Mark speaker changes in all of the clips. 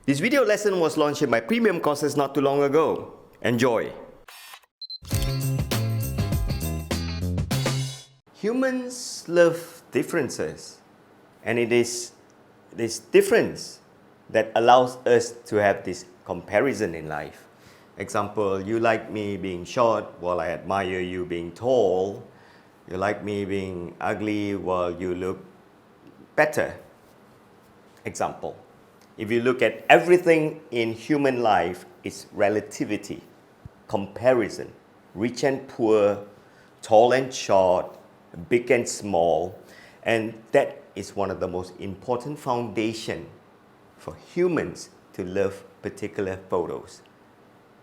Speaker 1: This video lesson was launched in my premium courses not too long ago. Enjoy! Humans love differences, and it is this difference that allows us to have this comparison in life. Example, you like me being short while I admire you being tall. You like me being ugly while you look better. Example, if you look at everything in human life, it's relativity, comparison, rich and poor, tall and short, big and small, and that is one of the most important foundation for humans to love particular photos.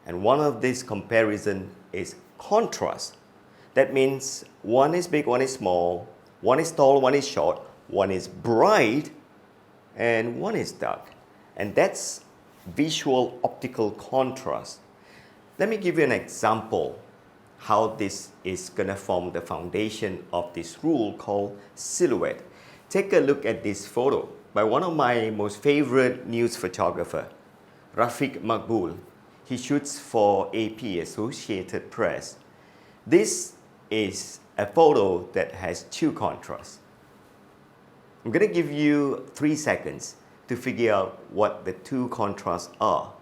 Speaker 1: And one of these comparison is contrast. That means one is big, one is small, one is tall, one is short, one is bright, and one is dark. And that's visual optical contrast. Let me give you an example how this is going to form the foundation of this rule called silhouette. Take a look at this photo by one of my most favorite news photographer, Rafiq Makbul. He shoots for AP, Associated Press. This is a photo that has two contrasts. I'm going to give you 3 seconds to figure out what the two contrasts are.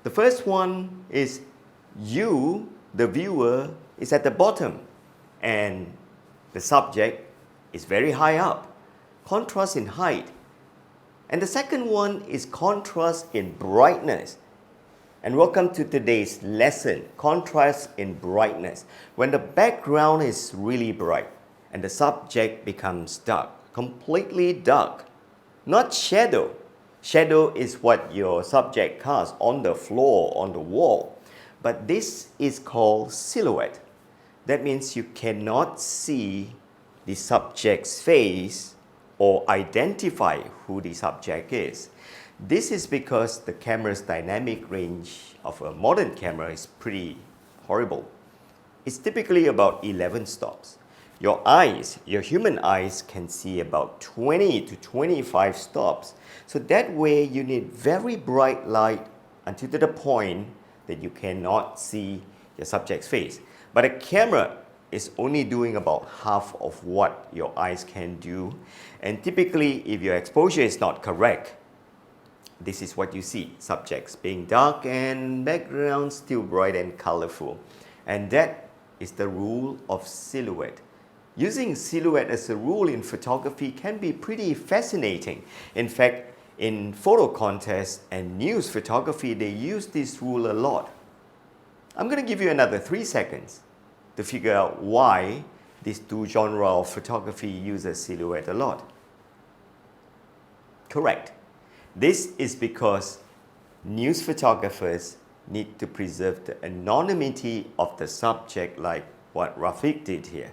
Speaker 1: The first one is you, the viewer, is at the bottom and the subject is very high up. Contrast in height. And the second one is contrast in brightness. And welcome to today's lesson, contrast in brightness. When the background is really bright and the subject becomes dark, completely dark, not shadow. Shadow is what your subject casts on the floor, on the wall. But this is called silhouette. That means you cannot see the subject's face or identify who the subject is. This is because the camera's dynamic range of a modern camera is pretty horrible. It's typically about 11 stops. Your eyes, your human eyes can see about 20 to 25 stops. So that way you need very bright light until to the point that you cannot see your subject's face. But a camera is only doing about half of what your eyes can do. And typically, if your exposure is not correct, this is what you see. Subjects being dark and background still bright and colorful. And that is the rule of silhouette. Using silhouette as a rule in photography can be pretty fascinating. In fact, in photo contests and news photography, they use this rule a lot. I'm going to give you another 3 seconds to figure out why these two genres of photography uses silhouette a lot. Correct. This is because news photographers need to preserve the anonymity of the subject, like what Rafiq did here.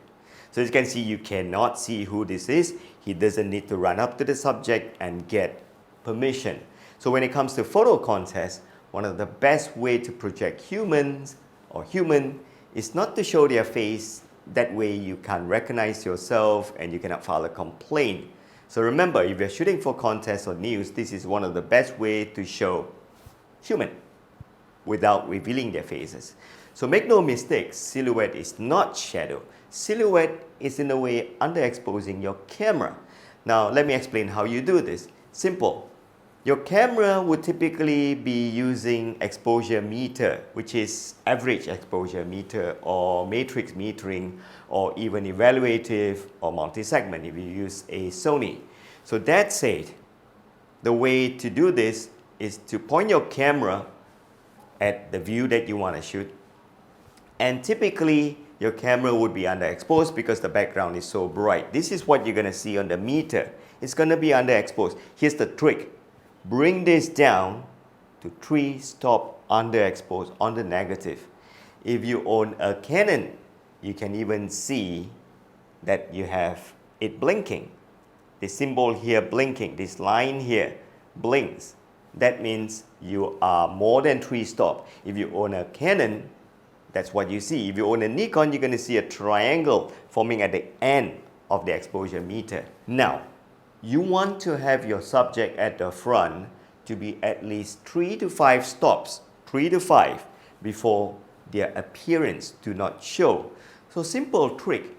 Speaker 1: So as you can see, you cannot see who this is. He doesn't need to run up to the subject and get permission. So when it comes to photo contests, one of the best way to project humans or human is not to show their face. That way you can't recognize yourself and you cannot file a complaint. So remember, if you're shooting for contests or news, this is one of the best way to show human without revealing their faces. So make no mistake, silhouette is not shadow. Silhouette is in a way underexposing your camera. Now let me explain how you do this. Simple. Your camera would typically be using exposure meter, which is average exposure meter or matrix metering or even evaluative or multi-segment if you use a Sony. So that said, the way to do this is to point your camera at the view that you want to shoot. And typically, your camera would be underexposed because the background is so bright. This is what you're going to see on the meter. It's going to be underexposed. Here's the trick. Bring this down to 3 stop underexposed on the negative. If you own a Canon, you can even see that you have it blinking. The symbol here blinking, this line here blinks. That means you are more than 3 stop. If you own a Canon, that's what you see. If you own a Nikon, you're going to see a triangle forming at the end of the exposure meter. Now, you want to have your subject at the front to be at least 3 to 5 stops, 3 to 5, before their appearance do not show. So simple trick,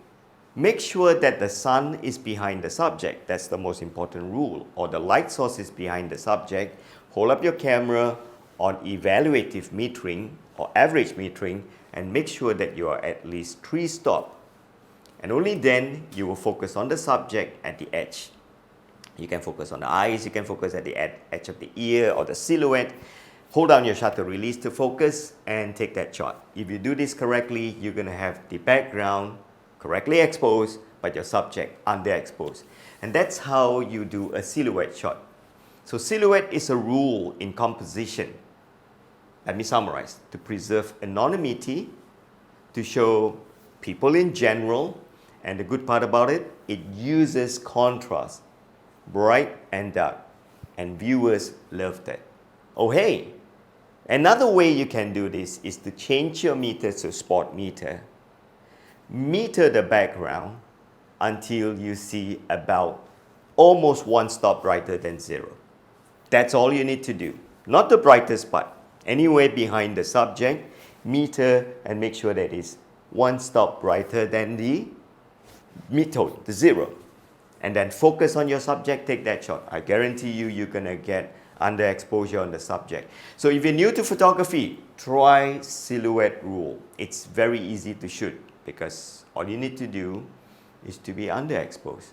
Speaker 1: make sure that the sun is behind the subject. That's the most important rule. Or the light source is behind the subject. Hold up your camera on evaluative metering or average metering and make sure that you are at least 3 stops. And only then you will focus on the subject at the edge. You can focus on the eyes, you can focus at the edge of the ear or the silhouette. Hold down your shutter release to focus and take that shot. If you do this correctly, you're going to have the background correctly exposed, but your subject underexposed. And that's how you do a silhouette shot. So silhouette is a rule in composition. Let me summarize. To preserve anonymity, to show people in general, and the good part about it, it uses contrast, bright and dark, and viewers love that. Oh hey, another way you can do this is to change your meter to spot meter. Meter the background until you see about almost 1 stop brighter than 0. That's all you need to do. Not the brightest part. Anywhere behind the subject, meter and make sure that it's 1 stop brighter than the mid-tone, the 0. And then focus on your subject, take that shot. I guarantee you, you're gonna get underexposure on the subject. So if you're new to photography, try silhouette rule. It's very easy to shoot because all you need to do is to be underexposed.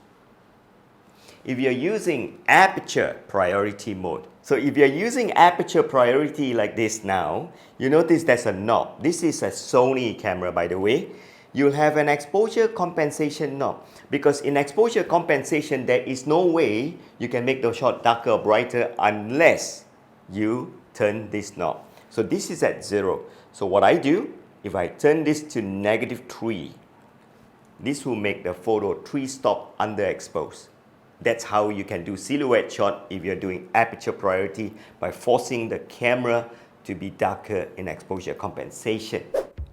Speaker 1: If you're using aperture priority mode, so if you're using aperture priority like this now, you notice there's a knob. This is a Sony camera, by the way. You'll have an exposure compensation knob, because in exposure compensation there is no way you can make the shot darker or brighter unless you turn this knob. So this is at 0. So what I do, if I turn this to -3, this will make the photo 3 stop underexposed. That's how you can do silhouette shot if you're doing aperture priority, by forcing the camera to be darker in exposure compensation.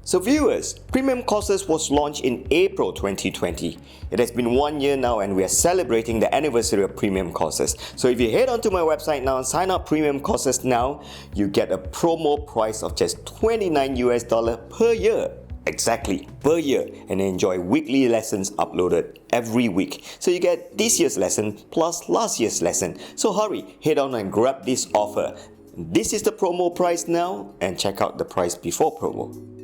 Speaker 1: So viewers, Premium Courses was launched in April 2020. It has been 1 year now and we are celebrating the anniversary of Premium Courses. So if you head onto my website now and sign up Premium Courses now, you get a promo price of just $29 per year. Exactly, per year, and enjoy weekly lessons uploaded every week. So you get this year's lesson plus last year's lesson. So hurry, head on and grab this offer. This is the promo price now and check out the price before promo.